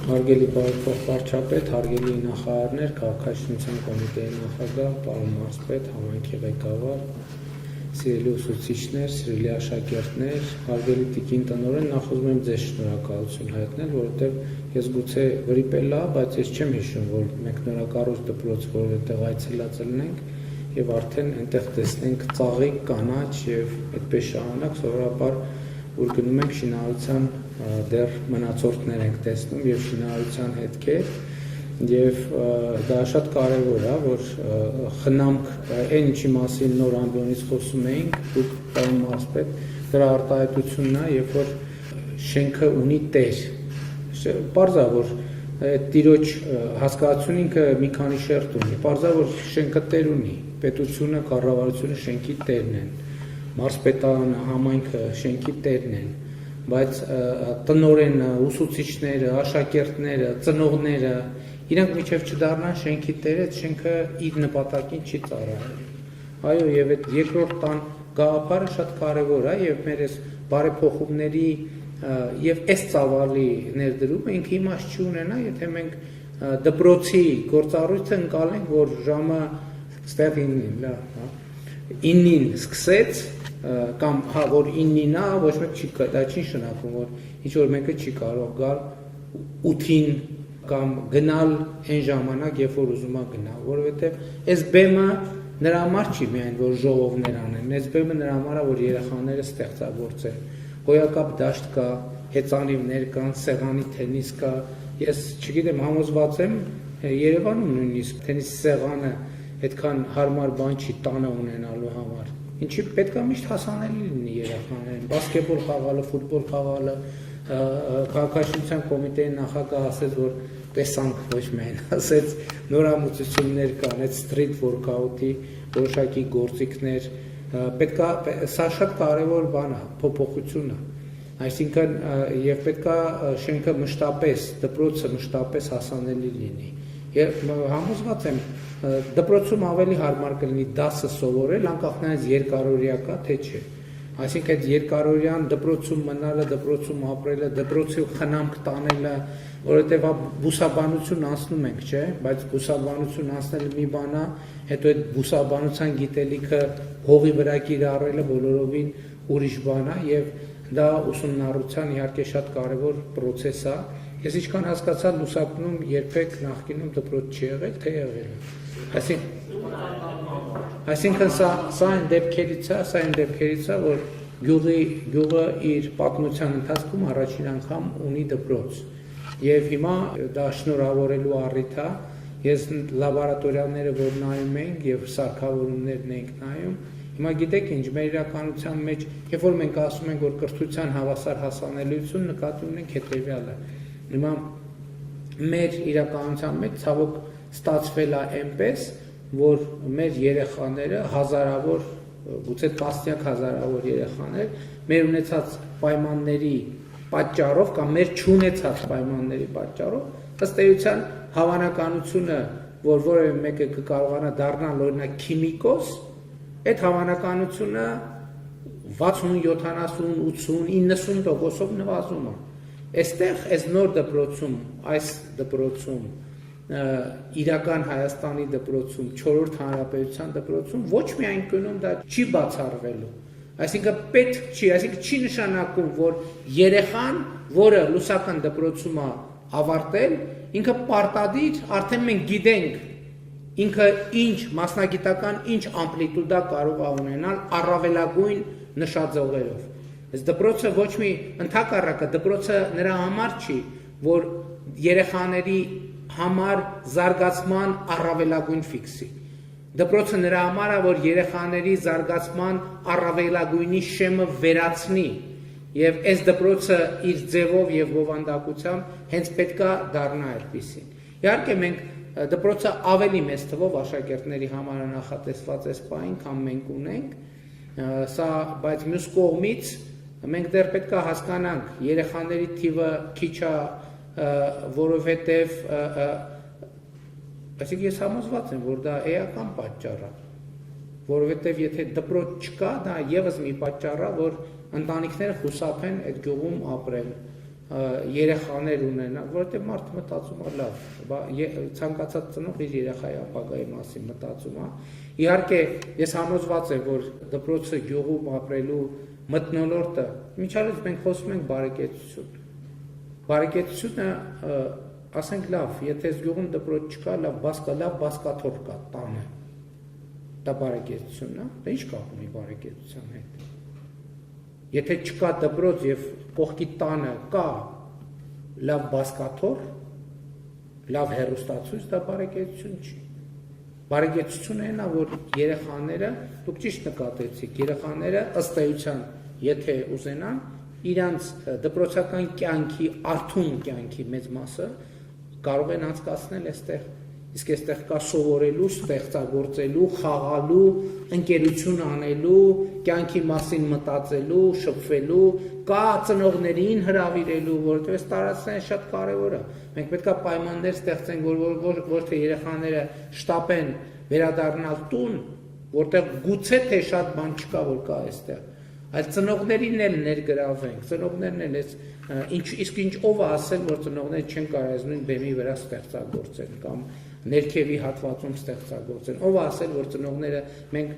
Հարգելի վարչապետ, հարգելի նախարարներ, քաղաքաշինության կոմիտեի նախագահ, պարոն մարզպետ, համայնքի ղեկավար, սիրելի ուսուցիչներ, սիրելի աշակերտներ, հարգելի տիկին տնօրեն, նախ ուզում եմ ձեզ շնորհակալություն հայտնել, որովհետև ես գուցե վրիպել, բայց ես չեմ հիշում, որ մենք նորակառույց դպրոց որևէտեղ այցելածել ենք եւ արդեն այնտեղ տեսնենք ծաղիկ, կանաչ եւ այդպես շարունակ, սովորաբար որ գնում ենք շինարարության դեռ մնացորդներ ենք տեսնում եւ շինարարության հետքեր եւ դա շատ կարեւոր է որ խնամք այն ինչի մասին նոր ամբիոնից խոսում էինք դուք պարոն մարզպետ դրա արտահայտությունն է երբ որ շենքը ունի տեր պարզ է որ տիրոջ հասկացություն ինքը մի քանի շերտ ունի պարզ է որ շենքը տեր ունի պետությունը կառավարությունը շենքի տերն են մարզպետարանը համայնքը շենքի տերն են բայց տնօրենը ուսուցիչները աշակերտները ծնողները իրանք միջև չդառնան շենքի տերը շենքը իր նպատակին չի ծառայել այո եւ այդ երկրորդ տան գաղափարը շատ կարեւոր է եւ մեր այս բարեփոխումների եւ այս ծավալի ներդրումը ինքը իմաստ չունենա եթե մենք դպրոցի գործառույթը ընկալենք որ ժամը ստեղ 9-ին սկսեց կամ որ 9-ին է ոչ մեկ չի դա չի շնակում որ ինչ որ մեկը չի կարող գալ 8-ին կամ գնալ այն ժամանակ երբ որ ուզում է գնալ որովհետեւ այս բեմը նրա համար չի միայն որ ժողովներ անեն այս բեմը նրա համար է որ երեխաները ստեղծագործեն հոյակապ դաշտ կա հեծանիվներ կան սեղանի թենիս կա ես չգիտեմ համոզված եմ Երևանում նույնիսկ թենիս սեղանը այդքան հարմար բան չի տանը ունենալու համար ինչի պետք է միշտ հասանելի լինի երեխաներին բասկետբոլ խաղալը ֆուտբոլ խաղալը քաղաքաշինության կոմիտեի նախագահը ասեց որ տեսանք ոչ միայն ասեց նորամուծություններ կան այդ սթրիթ վորքաուտի որոշակի գործիքներ պետք է սա շատ կարևոր բան է փոփոխություն է այսինքն եւ պետք է շենքը մշտապես դպրոցը մշտապես հասանելի լինի եւ համոզված եմ դպրոցում ավելի հարմար կլինի դասը սովորել անկախ նրանից երկարօրյա կա թե չէ այսինքն այդ երկարօրյան դպրոցում մնալը դպրոցում ապրելը դպրոցի խնամք տանելը որովհետեւ բուսաբանություն անցնում ենք չէ բայց բուսաբանություն անցնելը մի բան է հետո այդ բուսաբանության գիտելիքը հողի վրա կիրառելը բոլորովին ուրիշ բան է եւ դա ուսումնառության իհարկե շատ կարեւոր process է ես ինչքան հասկացա լուսակնում երբեք նախկինում դպրոց չի եղել թե եղել է այսինքն սա այն դեպքերից է որ գյուղը իր պատմության ընթացքում առաջին անգամ ունի դպրոց եւ հիմա դա շնորհավորելու առիթ է ես լաբորատորիաները որ նայում ենք եւ սարքավորումներն ենք նայում հիմա գիտեք ինչ մեր իրականության մեջ երբ որ մենք ասում ենք որ կրթության հավասար հասանելիություն նկատի ունենք հետեւյալը հիմա մեր իրականության մեջ ցավոք ստացվել է այնպես որ մեր երեխաները հազարավոր գուցե տասնյակ հազարավոր երեխաներ մեր ունեցած պայմանների պատճառով կամ մեր չունեցած պայմանների պատճառով ըստ էության հավանականությունը որ որևէ մեկը կկարողանա դառնալ օրինակ քիմիկոս այդ հավանականությունը 60, 70, 80, 90%-ով նվազում է այստեղ այս նոր դպրոցում այս դպրոցում իրական Հայաստանի դպրոցում 4-րդ հանրապետության դպրոցում ոչ միայն կնում դա չի բացառվելու այսինքն պետք չի այսինքն չի նշանակում որ երեխան որը լուսական դպրոցում է ավարտել ինքը պարտադիր արդեն մենք գիտենք ինքը ինչ մասնագիտական ինչ ամպլիտուդա կարող է ունենալ առավելագույն նշաձողերով այս դպրոցը ոչ մի ընդհակառակը դպրոցը նրա համար չի որ երեխաների համար զարգացման առավելագույն ֆիքսի դպրոցը նրա համար է որ երեխաների զարգացման առավելագույնի շեմը վերացնի եւ այս դպրոցը իր ձևով եւ բովանդակությամբ հենց պետքա դառնա այդպեսին իհարկե մենք դպրոցը ավելի մեծ թվով աշակերտների համար նախատեսված այս պահին քան մենք ունենք սա բայց մյուս կողմից մենք դեռ պետքա հասկանանք երեխաների թիվը քիչ է որովհետեւ այսինքն ես համոզված եմ որ դա էական պատճառ է որովհետեւ եթե դպրոց չկա դա եւս մի պատճառ է որ ընտանիքները խուսափեն այդ գյուղում ապրել երեխաներ ունենան, որովհետև մարդը մտածում է լավ, ցանկացած ծնող իր երեխայի ապագայի մասին մտածում է։ Իհարկե, ես համոզված եմ, որ դպրոցը գյուղում ապրելու մթնոլորտը, միջավայրից մենք խոսում ենք բարեկեցություն։ Բարեկեցությունը, ասենք լավ, եթե գյուղում դպրոց չկա, լավ բասկաթոռ կա տանը։ Դա բարեկեցությունն է, դա ինչ կապ ունի բարեկեցության հետ։ Եթե չկա դպրոց եւ կողքի տանը կա լավ բասկաթոռ, լավ հեռուստացույց, դա բարեկեցություն չի։ Բարեկեցությունը այն է, որ երեխաները, դուք ճիշտ նկատեցիք, երեխաները ըստ էության, եթե ուզենան, իրանց դպրոցական կյանքի, արթուն կյանքի մեծ մասը կարող են անցկացնել այստեղ։ Իսկ այստեղ կա սովորելու, ստեղծագործելու, խաղալու, ընկերություն անելու, կյանքի մասին մտածելու, շփվելու, կա ծնողներին հրավիրելու, որովհետև այս տարածքները շատ կարևոր է։ Մենք պետք է պայմաններ ստեղծենք, որ ոչ թե երեխաները շտապեն վերադառնալ տուն, որտեղ գուցե թե շատ բան չկա, որ կա այստեղ, այլ ծնողներին էլ ներգրավենք, ծնողներն էլ իսկ ինչ ով է ասել, որ ծնողները չեն կարող նույն բեմի վրա ստեղծագործել կամ ներքևի հատվածում ստեղծագործել։ Ով ասել, որ ծնողները մենք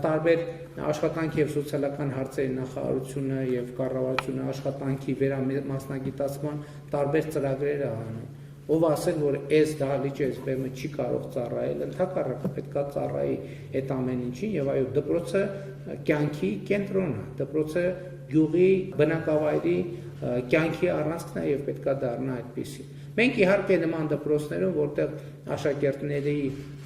տարբեր աշխատանքի եւ սոցիալական հարցերի նախարարությունը եւ կառավարությունը աշխատանքի վերամասնագիտացման տարբեր ծրագրեր է անում։ Ով ասել, որ այս դահլիճը, այս բեմը չի կարող ծառայել, ընդհակառակը պետք է ծառայի այդ ամեն ինչին եւ այո, դպրոցը կյանքի կենտրոնն է, դպրոցը գյուղի բնակավայրի կյանքի առանցքն է եւ պետք է դառնա այդպիսի։ Մենք իհարկե նման դպրոցներում, որտեղ աշակերտների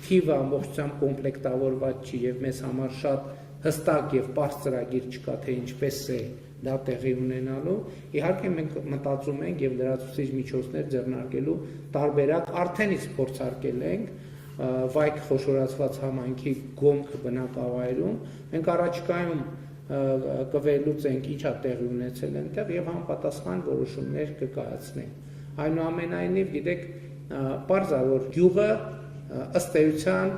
թիվը ամբողջությամբ կոմպլեկտավորված չի եւ մեզ համար շատ հստակ եւ պարզ ծրագիր չկա, թե ինչպես է դա տեղի ունենալու, իհարկե մենք մտածում ենք եւ լրացուցիչ միջոցներ ձեռնարկելու տարբերակ արդեն իսկ փորձարկել ենք Վայք խոշորացված համայնքի Գոմք բնակավայրում, մենք առաջիկայում կվերլուծենք ինչա տեղի ունեցել այնտեղ եւ համապատասխան որոշումներ կկայացնենք։ Այնուամենայնիվ, գիտեք, պարզ է, որ գյուղը ըստ էության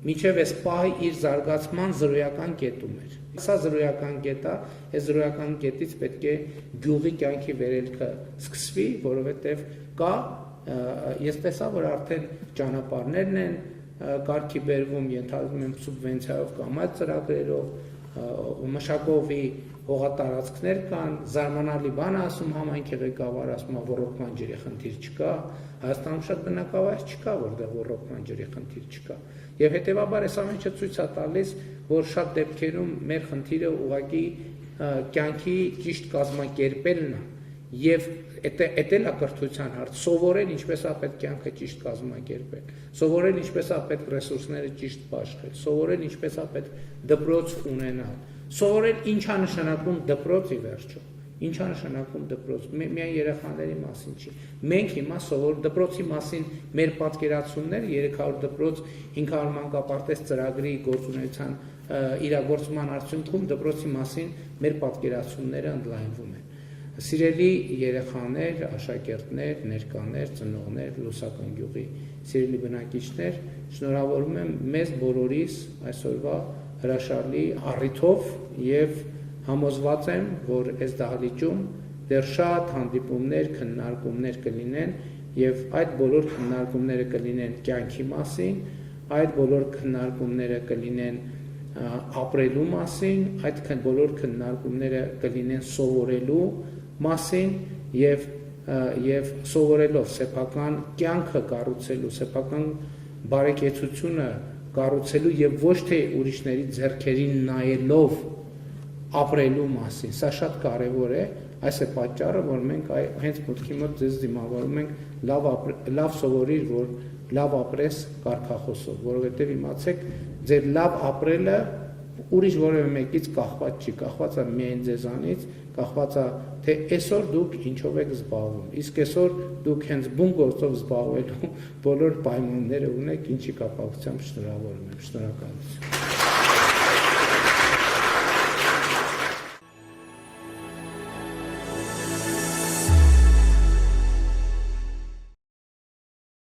մինչև այս պահի իր զարգացման զրոյական կետում էր։ Սա զրոյական կետ է, այս զրոյական կետից պետք է գյուղի կյանքի վերելքը սկսվի, որովհետև կա, ես տեսա, որ արդեն ճանապարհներն են կարգի բերվում, ենթադրում եմ սուբվենցիայով կամ այլ ծրագրերով, մշակովի հողատարածքներ կան, զարմանալի բան ասում համայնքի ղեկավարը, ասում է ոռոգման ջրի խնդիր չկա, Հայաստանում շատ բնակավայր չկա, որտեղ ոռոգման ջրի խնդիր չկա։ Եւ հետեւաբար այս ամենը ցույց է տալիս, որ շատ դեպքերում մեր խնդիրը ուղղակի կյանքի ճիշտ կազմակերպելն է եւ էդ էլ է կրթության հարց, սովորել ինչպես է պետք կյանքը ճիշտ կազմակերպել, սովորել ինչպես է պետք ռեսուրսները ճիշտ բաշխել, սովորել ինչպես է պետք դպրոց ունենալ, սովորել ինչ է նշանակում դպրոց ի վերջո, ինչ է նշանակում դպրոց, միայն երեխաների մասին չի։ Մենք հիմա դպրոցի մասին մեր պատկերացումները 300 դպրոց 500 մանկապարտեզ ծրագրի գործունեության իրագործման արդյունքում դպրոցի մասին մեր պատկերացումները ընդլայնվում են։ Սիրելի երեխաներ, աշակերտներ, ներկաներ, ծնողներ, Լուսական գյուղի սիրելի բնակիչներ, շնորհավորում եմ մեզ բոլորիս այսօրվա հրաշալի առիթով եւ համոզված եմ, որ այս դահլիճում դեռ շատ հանդիպումներ, քննարկումներ կլինեն եւ այդ բոլոր քննարկումները կլինեն կյանքի մասին, այդ բոլոր քննարկումները կլինեն ապրելու մասին, այդ բոլոր քննարկումները կլինեն սովորելու մասին եւ սովորելով սեփական կյանքը կառուցելու, սեփական բարեկեցությունը կառուցելու եւ ոչ թե ուրիշների ձեռքերին նայելով ապրելու մասին։ Սա շատ կարեւոր է, այս է պատճառը, որ մենք հենց մտքի մոտ ձեզ դիմավորում ենք լավ սովորիր, որ լավ ապրես կարգախոսով, որովհետեւ իմացեք, ձեր լավ ապրելը ուրիշ որևէ մեկից կախված չի, կախված է միայն ձեզանից, կախված է թե այսօր դուք ինչով եք զբաղվում, իսկ այսօր դուք հենց բուն գործով զբաղվելու բոլոր պայմանները ունեք, ինչի կապակցությամբ շնորհավորում եմ, շնորհակալություն։